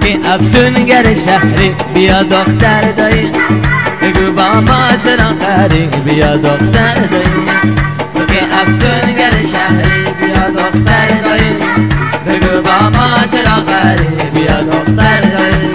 که افسونگر شهری بیا دختر دایی بگو با ما چرا قری بیا دختر دایی که افسونگر شهری بیا دختر دایی بگو با ما چرا قری بیا دختر دایی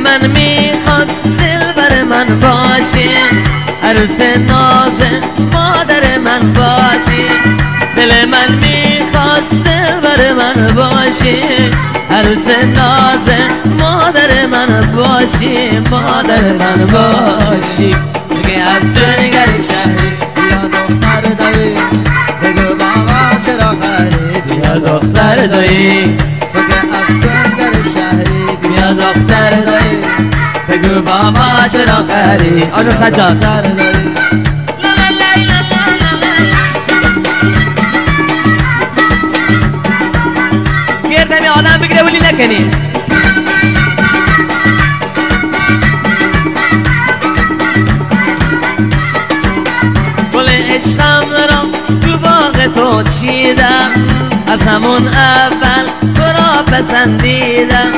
من میخواست دل بر من باشی عروس ناز مادر من باشی دل من میخواست دل بر من باشی عروس ناز مادر من باشی مادر من باشی میگه افسونگر شهری بیا دختر دایی بگو بابا چرا قری بیا دختر دایی میگه افسونگر شهری بیا دختر دایی بگو با ما چرا قری آجا سجاد گردمی آدم بگیره ولی نکنی گل عشقم را تو باغ تو چیدم از همون اول تو را پسندیدم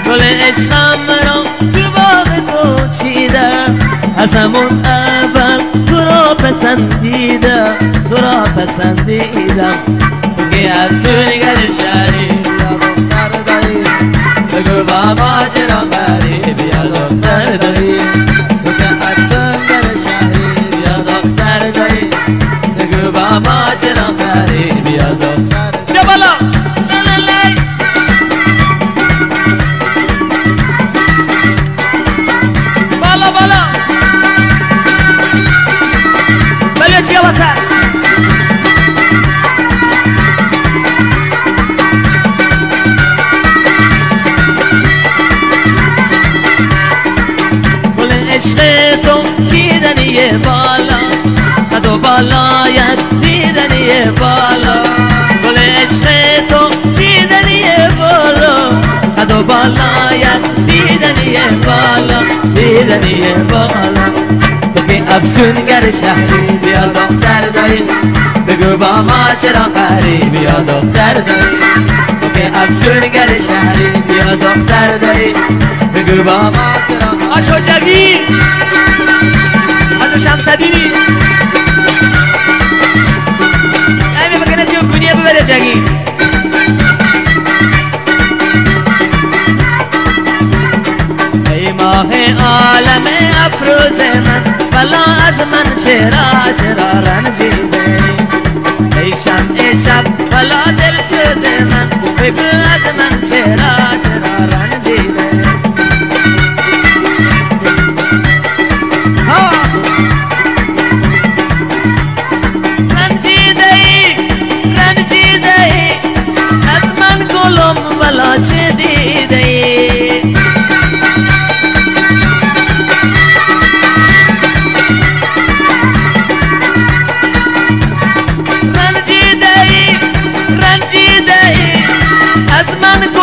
گل عشقم را تو باغ تو چیدم از همون اول تو را پسندیدم تو را پسندیدم تو که افسونگر شهری بیا دختر دایی بگو با ما چرا قری بیا دختر دایی تو که افسونگر شهری بیا دختر دایی بگو با ما چرا قری بیا دختر بیا بالا بیا واسه گل عشق تو چیدنیه بالا قد و بالایت دیدنیه بالا گل عشق تو چیدنیه بالا قد و بالایت دیدنیه بالا دیدنیه بالا افسونگر شهری بیا دختر دایی بگو با ما چرا قری بیا دختر دایی تو که افسونگر شهری بیا دختر دایی بگو با ما چرا آشو جوی آشو شمسدینی ایمی بکنه جو دنیا ببره جگی ای ماه عالم افروز من بلا از من چرا چرا رنجیده ای شمع شب بلا دل سوز من بگو از من چرا چرا رنجیده رنجیده ای رنجیده ای از من گلم بلا چه دیده ای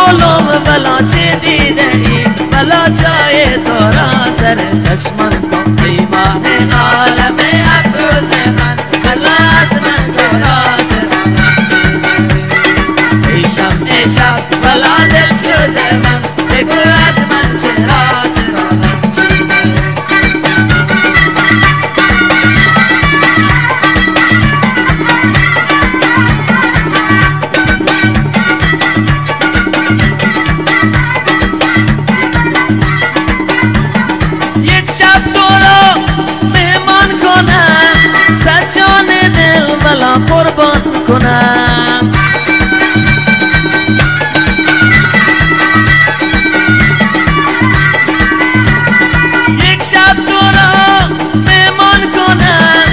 گلم بلا چه دیده ای بلا جای تو را سر چشمان کن ای ماه عالم افروز من بلا از من چرا چرا ای شمع شب بلا دل سوز من بگو از من چرا چرا قربان کنم یک شب تو را مهمان کنم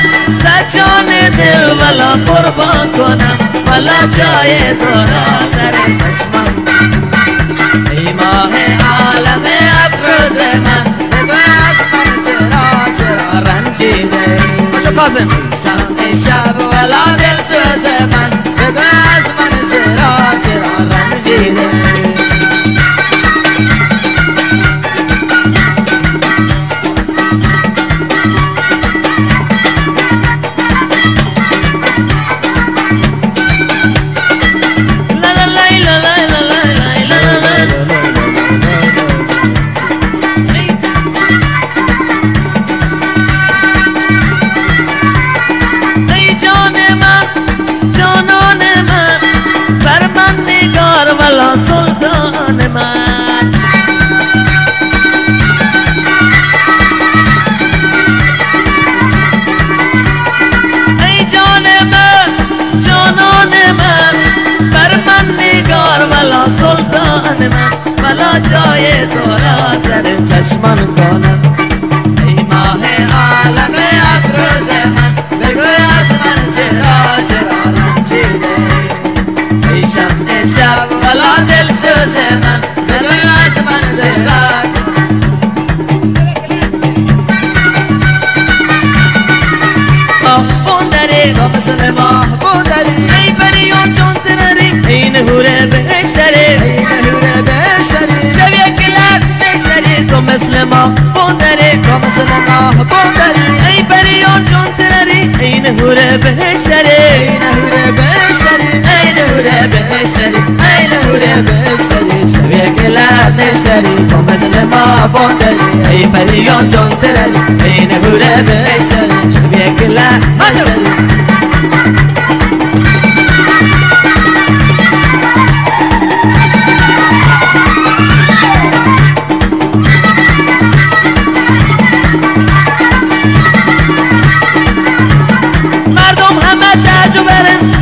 سجان دل ولا قربان کنم ولا جای تو را سر چشمم ای ماه عالم افروز من بگو از من چرا چرا رنجیده شب ولا دل سوز من بگو از سلطان من. ای جان من جانان من، بر من نگار ولا سلطان من، ولا جای تو را سر چشمان کنم. ای ماه عالم افروز من، بگو از من چرا رنجیده. ای شمع شب ولا دل سوز من، بگو از من چرا بوندری تو مثل ماه بوندری. ای پریون چون تنری ای نهوره بهشتری، ای نهوره بهشتری. شب یک لب بهشتری تو مثل ماه بوندری، تو مثل ماه بوندری. ای پریون چون تنری ای نهوره بهشتری، ای نهوره بهشتری. ای نهوره بهشتری، ای نهوره بهشتری. شب یک لب بهشتری تو مثل ماه بوندری. ای پریون چون تنری ای نهوره بهشتری. شب یک لب بهشتری.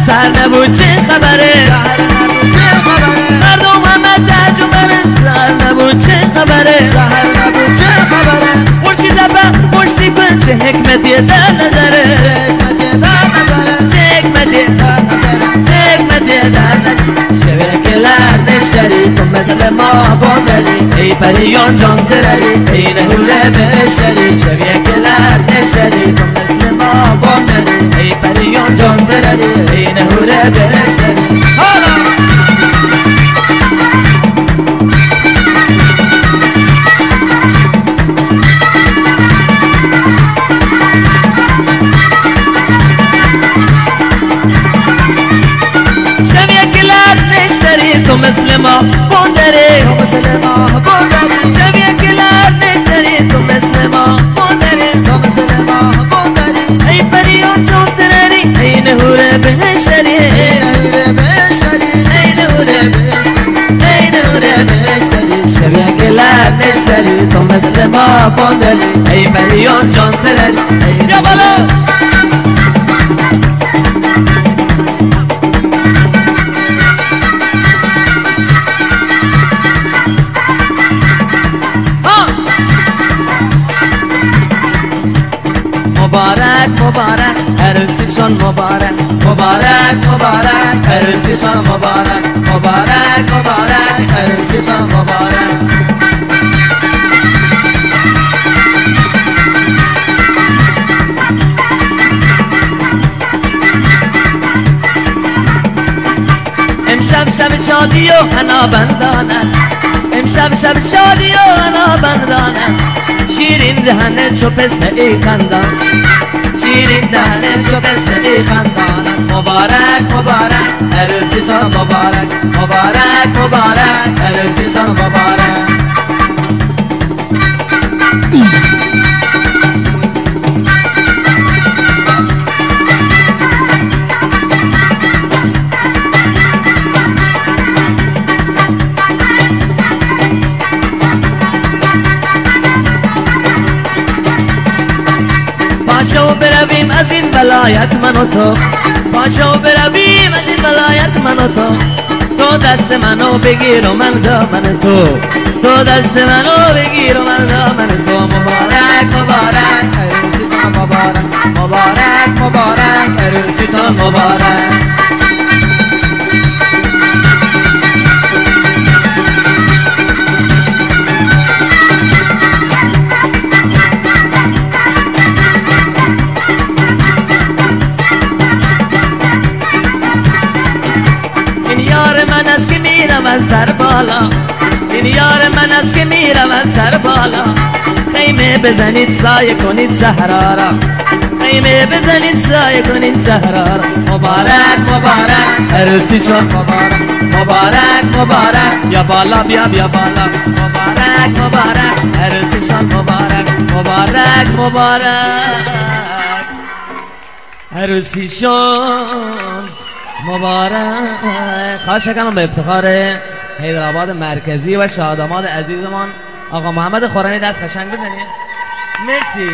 سر نبود چه خبره، سر نبود چه خبره. مردم همه تعجبن سر نبود چه خبره، سر نبود چه خبره. مرشی زبه پشتی کن چه حکمتی در نظره، حکمتی در نظره. چه حکمتی در نظره، چه حکمتی در نظره. شبه که لرد نشتری تو مثل ما بوندری. ای پریان جان درری ای نهوره بهشتری. شبه که لرد نشتری تو مثل ما بوندری. ای پریان جان درری ای نهوره بهشتری. حالا تو مثل ما بوندری، تو مثل ما بوندری. شب یک لرد نشتری تو مثل ما بوندری، تو مثل ما بوندری. ای پریون چون تنری ای نهوره بهشتری، ای نهوره بهشتری. ای نهوره بهشتری، ای نهوره بهشتری. شب یک لرد نشتری تو مثل ما بوندری. ای پریون چون تنری یا بالا. مبارک مبارک عروسیشان مبارک، مبارک مبارک عروسیشان مبارک، مبارک مبارک عروسیشان مبارک. امشب شب شادی و حنا بندانه، امشب شب شادی و حنا بندانه. شیرین دهنه چو پسته ای خندان، شیرین دهنه چو پسته ای خندان. مبارک مبارک عروسیشان مبارک، مبارک مبارک عروسیشان مبارک. پاشو برویم از این ولایت من و تو، پاشو برویم از این ولایت من و تو. تو دست منو بگیر و من دامن تو، تو دست منو بگیر و من دامن تو. مبارک مبارک عروسیتان مبارک، مبارک مبارک عروسیتان مبارک. من سر بالا، این یار من است که میرود سر بالا. خیمه بزنید سایه کنید صحرا را، خیمه بزنید سایه کنید صحرا را. مبارک مبارک عروسیشان مبارک، مبارک مبارک یا بالا بیا بیا بالا. مبارک مبارک عروسیشان مبارک، مبارک مبارک عروسیشان مبارک. خواهش کنم به افتخار حیدرآباد مرکزی و شاداماد عزیزمان آقا محمد خورمی دست قشنگ بزنید. مرسی.